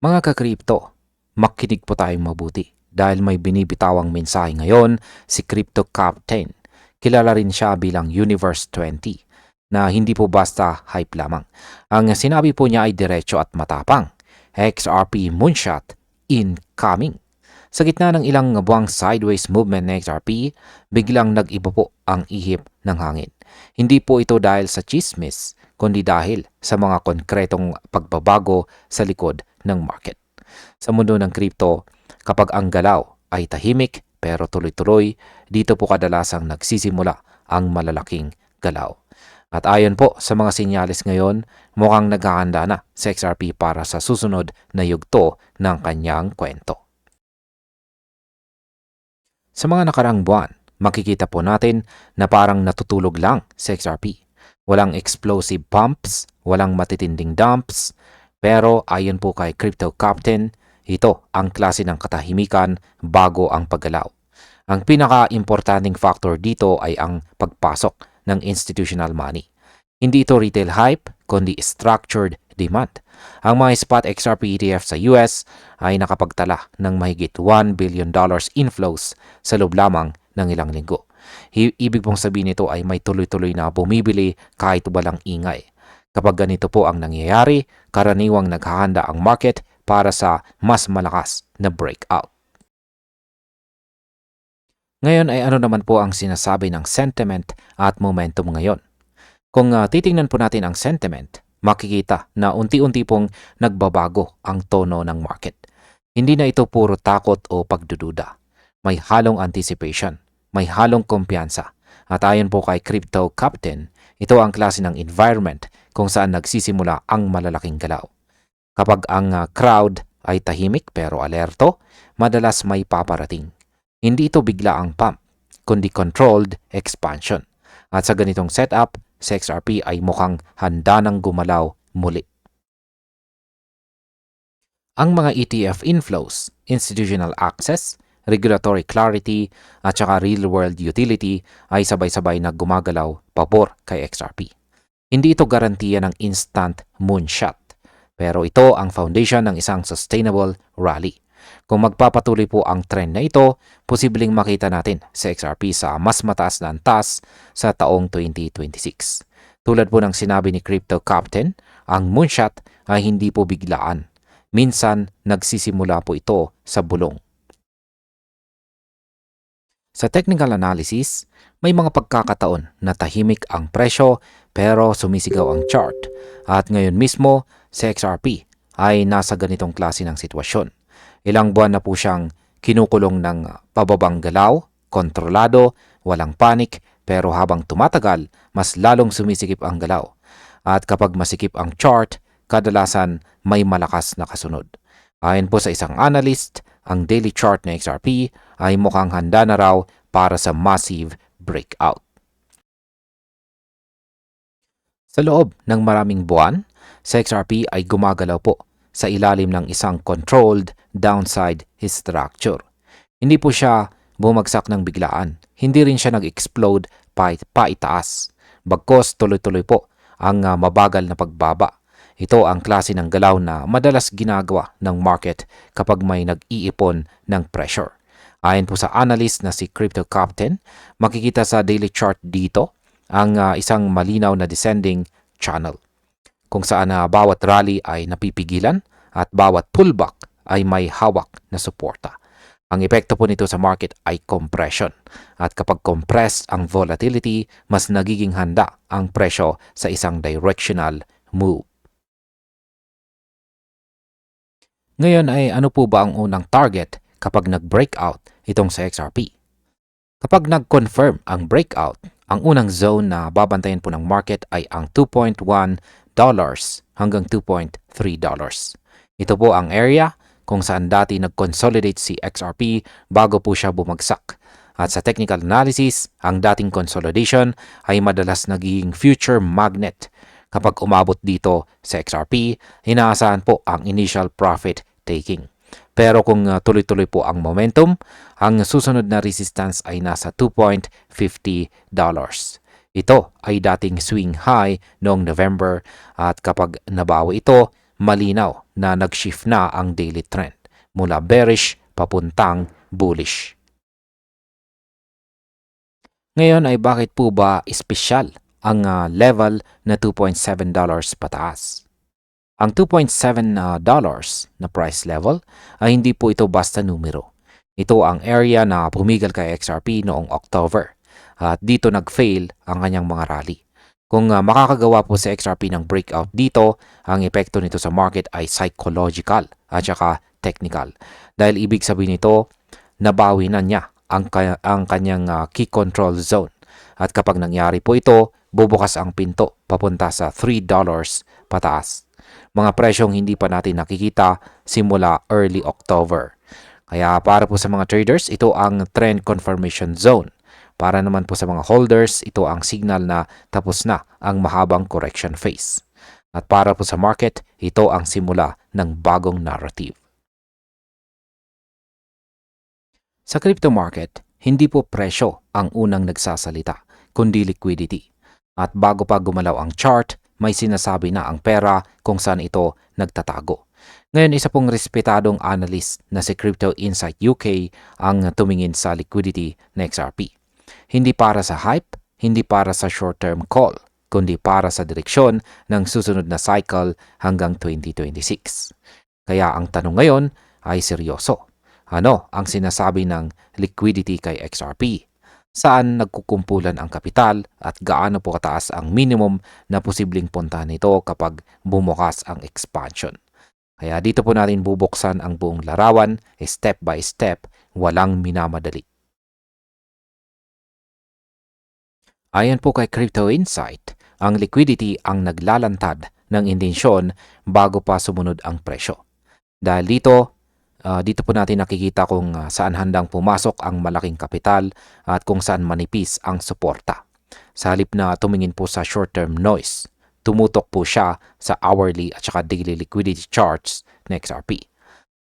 Mga ka-crypto, makinig po tayong mabuti dahil may binibitawang mensahe ngayon si Crypto Captain. Kilala rin siya bilang Universe 20 na hindi po basta hype lamang. Ang sinabi po niya ay diretso at matapang. XRP Moonshot incoming. Sa gitna ng ilang buwang sideways movement ng XRP, biglang nag-iba po ang ihip ng hangin. Hindi po ito dahil sa chismis, kundi dahil sa mga konkretong pagbabago sa likod ng market. Sa mundo ng crypto, kapag ang galaw ay tahimik pero tuloy-tuloy, dito po kadalasang nagsisimula ang malalaking galaw. At ayon po sa mga sinyalis ngayon, mukhang naghahanda na sa XRP para sa susunod na yugto ng kanyang kwento. Sa mga nakaraang buwan, makikita po natin na parang natutulog lang sa XRP. Walang explosive pumps, walang matitinding dumps, pero ayon po kay Crypto Captain, ito ang klase ng katahimikan bago ang paggalaw. Ang pinaka-importanting factor dito ay ang pagpasok ng institutional money. Hindi ito retail hype, kundi structured demand. Ang mga spot XRP ETF sa US ay nakapagtala ng mahigit $1 billion inflows sa loob lamang ng ilang linggo. Ibig pong sabihin nito ay may tuloy-tuloy na bumibili kahit walang ingay. Kapag ganito po ang nangyayari, karaniwang naghahanda ang market para sa mas malakas na breakout. Ngayon ay ano naman po ang sinasabi ng sentiment at momentum ngayon? Kung titingnan po natin ang sentiment, makikita na unti-unti pong nagbabago ang tono ng market. Hindi na ito puro takot o pagdududa. May halong anticipation, may halong kumpiyansa. At ayon po kay Crypto Captain, ito ang klase ng environment kung saan nagsisimula ang malalaking galaw. Kapag ang crowd ay tahimik pero alerto, madalas may paparating. Hindi ito bigla ang pump, kundi controlled expansion. At sa ganitong setup, sa XRP ay mukhang handa ng gumalaw muli. Ang mga ETF inflows, institutional access, regulatory clarity at saka real-world utility ay sabay-sabay na gumagalaw pabor kay XRP. Hindi ito garantiya ng instant moonshot, pero ito ang foundation ng isang sustainable rally. Kung magpapatuloy po ang trend na ito, posibleng makita natin sa XRP sa mas mataas na antas sa taong 2026. Tulad po ng sinabi ni Crypto Captain, ang moonshot ay hindi po biglaan. Minsan, nagsisimula po ito sa bulong. Sa technical analysis, may mga pagkakataon na tahimik ang presyo pero sumisigaw ang chart. At ngayon mismo, sa XRP ay nasa ganitong klase ng sitwasyon. Ilang buwan na po siyang kinukulong ng pababang galaw, kontrolado, walang panik, pero habang tumatagal, mas lalong sumisikip ang galaw. At kapag masikip ang chart, kadalasan may malakas na kasunod. Ayon po sa isang analyst, ang daily chart ng XRP ay mukhang handa na raw para sa massive breakout. Sa loob ng maraming buwan, sa XRP ay gumagalaw po sa ilalim ng isang controlled downside structure. Hindi po siya bumagsak ng biglaan. Hindi rin siya nag-explode paitaas. Bagkos tuloy-tuloy po ang mabagal na pagbaba. Ito ang klase ng galaw na madalas ginagawa ng market kapag may nag-iipon ng pressure. Ayon po sa analyst na si Crypto Captain, makikita sa daily chart dito ang isang malinaw na descending channel, kung saan bawat rally ay napipigilan at bawat pullback ay may hawak na suporta. Ang epekto po nito sa market ay compression. At kapag compressed ang volatility, mas nagiging handa ang presyo sa isang directional move. Ngayon ay ano po ba ang unang target kapag nag-breakout itong sa XRP? Kapag nag-confirm ang breakout, ang unang zone na babantayan po ng market ay ang $2.1 hanggang $2.3. Ito po ang area kung saan dati nag-consolidate si XRP bago po siya bumagsak. At sa technical analysis, ang dating consolidation ay madalas nagiging future magnet. Kapag umabot dito sa XRP, inaasahan po ang initial profit taking. Pero kung tuloy-tuloy po ang momentum, ang susunod na resistance ay nasa $2.50. Ito ay dating swing high noong November at kapag nabawi ito, malinaw na nag-shift na ang daily trend mula bearish papuntang bullish. Ngayon ay bakit po ba espesyal ang level na $2.7 pataas? Ang $2.7 na price level ay hindi po ito basta numero. Ito ang area na pumigal kay XRP noong October at dito nag-fail ang kanyang mga rally. Kung makakagawa po si XRP ng breakout dito, ang epekto nito sa market ay psychological at saka technical. Dahil ibig sabihin nito, nabawi na niya ang kanyang key control zone. At kapag nangyari po ito, bubukas ang pinto papunta sa $3 pataas. Mga presyong hindi pa natin nakikita simula early October. Kaya para po sa mga traders, ito ang trend confirmation zone. Para naman po sa mga holders, ito ang signal na tapos na ang mahabang correction phase. At para po sa market, ito ang simula ng bagong narrative. Sa crypto market, hindi po presyo ang unang nagsasalita, kundi liquidity. At bago pa gumalaw ang chart, may sinasabi na ang pera kung saan ito nagtatago. Ngayon, isa pong respetadong analyst na si Crypto Insight UK ang tumingin sa liquidity ng XRP. Hindi para sa hype, hindi para sa short-term call, kundi para sa direksyon ng susunod na cycle hanggang 2026. Kaya ang tanong ngayon ay seryoso. Ano ang sinasabi ng liquidity kay XRP? Saan nagkukumpulan ang kapital at gaano po kataas ang minimum na posibleng puntahan nito kapag bumukas ang expansion. Kaya dito po natin bubuksan ang buong larawan, step by step, walang minamadali. Ayon po kay Crypto Insight, ang liquidity ang naglalantad ng intensyon bago pa sumunod ang presyo. Dahil dito po natin nakikita kung saan handang pumasok ang malaking kapital at kung saan manipis ang suporta. Sa halip na tumingin po sa short-term noise, tumutok po siya sa hourly at saka daily liquidity charts ng XRP.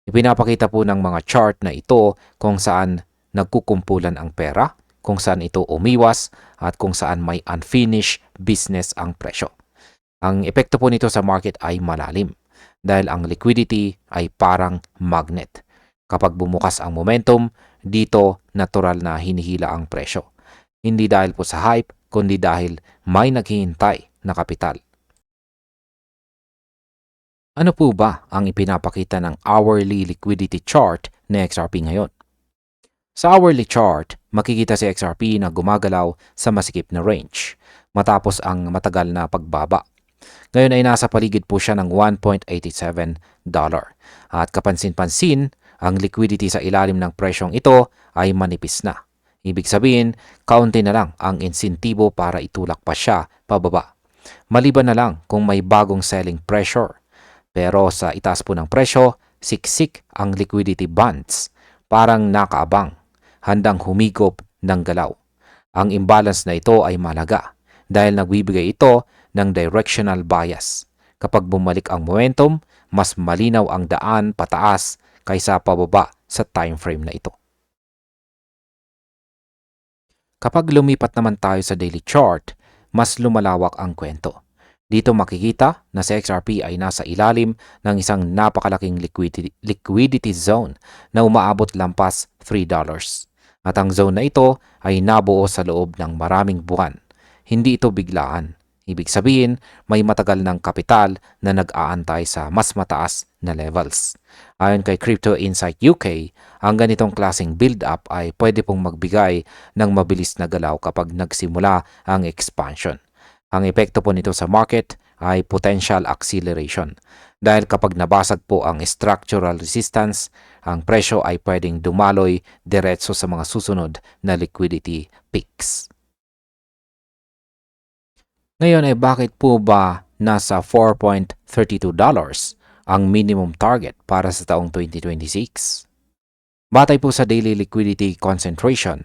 Ipinapakita po ng mga chart na ito kung saan nagkukumpulan ang pera, kung saan ito umiwas at kung saan may unfinished business ang presyo. Ang epekto po nito sa market ay malalim. Dahil ang liquidity ay parang magnet. Kapag bumukas ang momentum, dito natural na hinihila ang presyo. Hindi dahil po sa hype, kundi dahil may naghihintay na kapital. Ano po ba ang ipinapakita ng hourly liquidity chart ni XRP ngayon? Sa hourly chart, makikita si XRP na gumagalaw sa masikip na range matapos ang matagal na pagbaba. Ngayon ay nasa paligid po siya ng $1.87. At kapansin-pansin, ang liquidity sa ilalim ng presyong ito ay manipis na. Ibig sabihin, kaunti na lang ang insentibo para itulak pa siya pababa. Maliban na lang kung may bagong selling pressure. Pero sa itaas po ng presyo, siksik ang liquidity bonds, parang nakaabang, handang humigop ng galaw. Ang imbalance na ito ay malaga dahil nagbibigay ito ng directional bias. Kapag bumalik ang momentum, mas malinaw ang daan pataas kaysa pababa sa time frame na ito. Kapag lumipat naman tayo sa daily chart, mas lumalawak ang kwento. Dito makikita na si XRP ay nasa ilalim ng isang napakalaking liquidity zone na umaabot lampas $3. At ang zone na ito ay nabuo sa loob ng maraming buwan. Hindi ito biglaan. Ibig sabihin, may matagal ng kapital na nag-aantay sa mas mataas na levels. Ayon kay Crypto Insight UK, ang ganitong klaseng build-up ay pwede pong magbigay ng mabilis na galaw kapag nagsimula ang expansion. Ang epekto po nito sa market ay potential acceleration. Dahil kapag nabasag po ang structural resistance, ang presyo ay pwedeng dumaloy diretso sa mga susunod na liquidity peaks. Ngayon ay bakit po ba nasa $4.32 ang minimum target para sa taong 2026? Batay po sa daily liquidity concentration,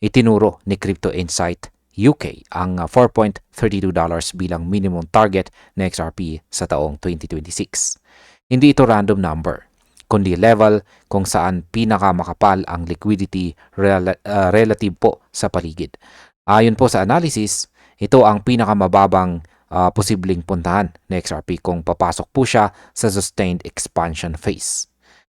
itinuro ni Crypto Insight UK ang $4.32 bilang minimum target ng XRP sa taong 2026. Hindi ito random number, kundi level kung saan pinakamakapal ang liquidity relative po sa paligid. Ayon po sa analysis, ito ang pinakamababang posibleng puntahan ni XRP kung papasok po siya sa sustained expansion phase.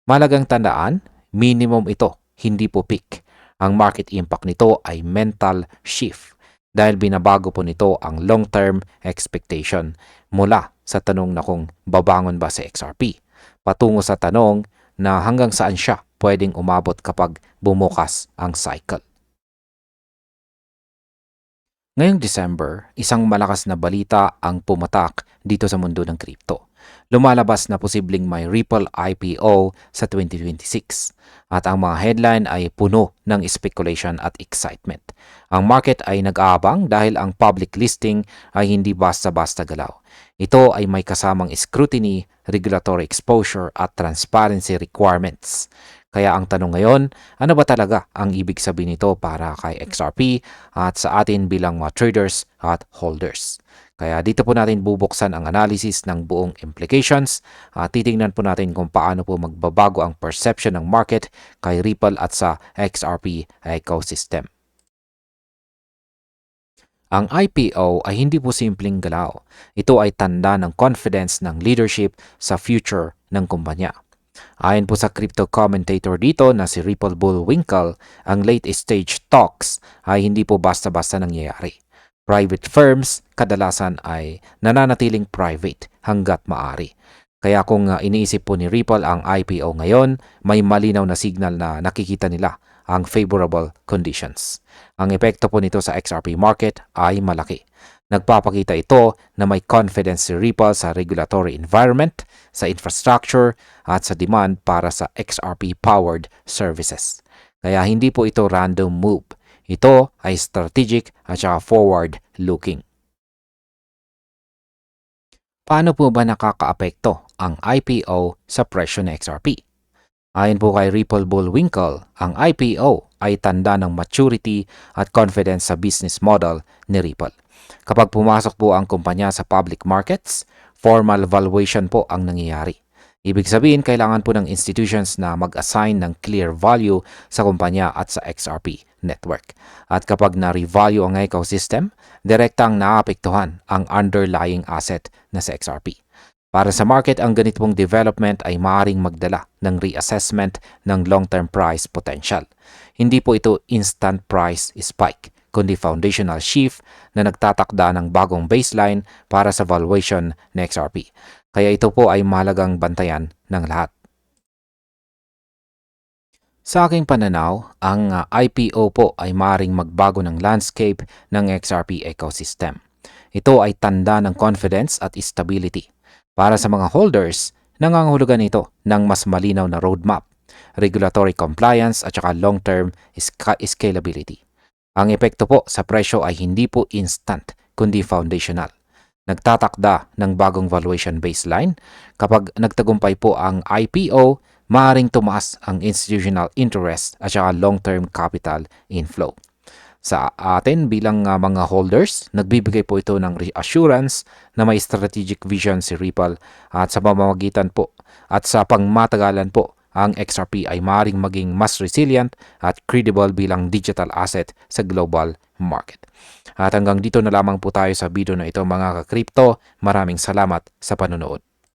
Malagang tandaan, minimum ito, hindi po peak. Ang market impact nito ay mental shift dahil binabago po nito ang long-term expectation mula sa tanong na kung babangon ba si XRP patungo sa tanong na hanggang saan siya pwedeng umabot kapag bumukas ang cycle. Ngayong December, isang malakas na balita ang pumatak dito sa mundo ng crypto. Lumalabas na posibleng may Ripple IPO sa 2026 at ang mga headline ay puno ng speculation at excitement. Ang market ay nag-aabang dahil ang public listing ay hindi basta-basta galaw. Ito ay may kasamang scrutiny, regulatory exposure at transparency requirements. Kaya ang tanong ngayon, ano ba talaga ang ibig sabihin nito para kay XRP at sa atin bilang mga traders at holders? Kaya dito po natin bubuksan ang analysis ng buong implications at titingnan po natin kung paano po magbabago ang perception ng market kay Ripple at sa XRP ecosystem. Ang IPO ay hindi po simpleng galaw. Ito ay tanda ng confidence ng leadership sa future ng kumpanya. Ayon po sa crypto commentator dito na si Ripple Bullwinkle, ang late stage talks ay hindi po basta-basta nangyayari. Private firms kadalasan ay nananatiling private hanggat maari. Kaya kung iniisip po ni Ripple ang IPO ngayon, may malinaw na signal na nakikita nila ang favorable conditions. Ang epekto po nito sa XRP market ay malaki. Nagpapakita ito na may confidence si Ripple sa regulatory environment, sa infrastructure at sa demand para sa XRP-powered services. Kaya hindi po ito random move. Ito ay strategic at saka forward-looking. Paano po ba nakakaapekto ang IPO sa presyo ng XRP? Ayon po kay Ripple Bullwinkle, ang IPO ay tanda ng maturity at confidence sa business model ni Ripple. Kapag pumasok po ang kumpanya sa public markets, formal valuation po ang nangyayari. Ibig sabihin, kailangan po ng institutions na mag-assign ng clear value sa kumpanya at sa XRP network. At kapag na-revalue ang ecosystem, direktang naapektuhan ang underlying asset na sa XRP. Para sa market, ang ganitong development ay maaaring magdala ng reassessment ng long-term price potential. Hindi po ito instant price spike, kundi foundational shift na nagtatakda ng bagong baseline para sa valuation ng XRP. Kaya ito po ay mahalagang bantayan ng lahat. Sa aking pananaw, ang IPO po ay maaaring magbago ng landscape ng XRP ecosystem. Ito ay tanda ng confidence at stability. Para sa mga holders, nangangahulugan ito ng mas malinaw na roadmap, regulatory compliance at saka long-term scalability. Ang epekto po sa presyo ay hindi po instant, kundi foundational. Nagtatakda ng bagong valuation baseline. Kapag nagtagumpay po ang IPO, maaaring tumaas ang institutional interest at saka long-term capital inflow. Sa atin bilang mga holders, nagbibigay po ito ng reassurance na may strategic vision si Ripple at sa pamamagitan po at sa pangmatagalan po ang XRP ay maaaring maging mas resilient at credible bilang digital asset sa global market. At hanggang dito na lamang po tayo sa video na ito mga ka-crypto. Maraming salamat sa panonood.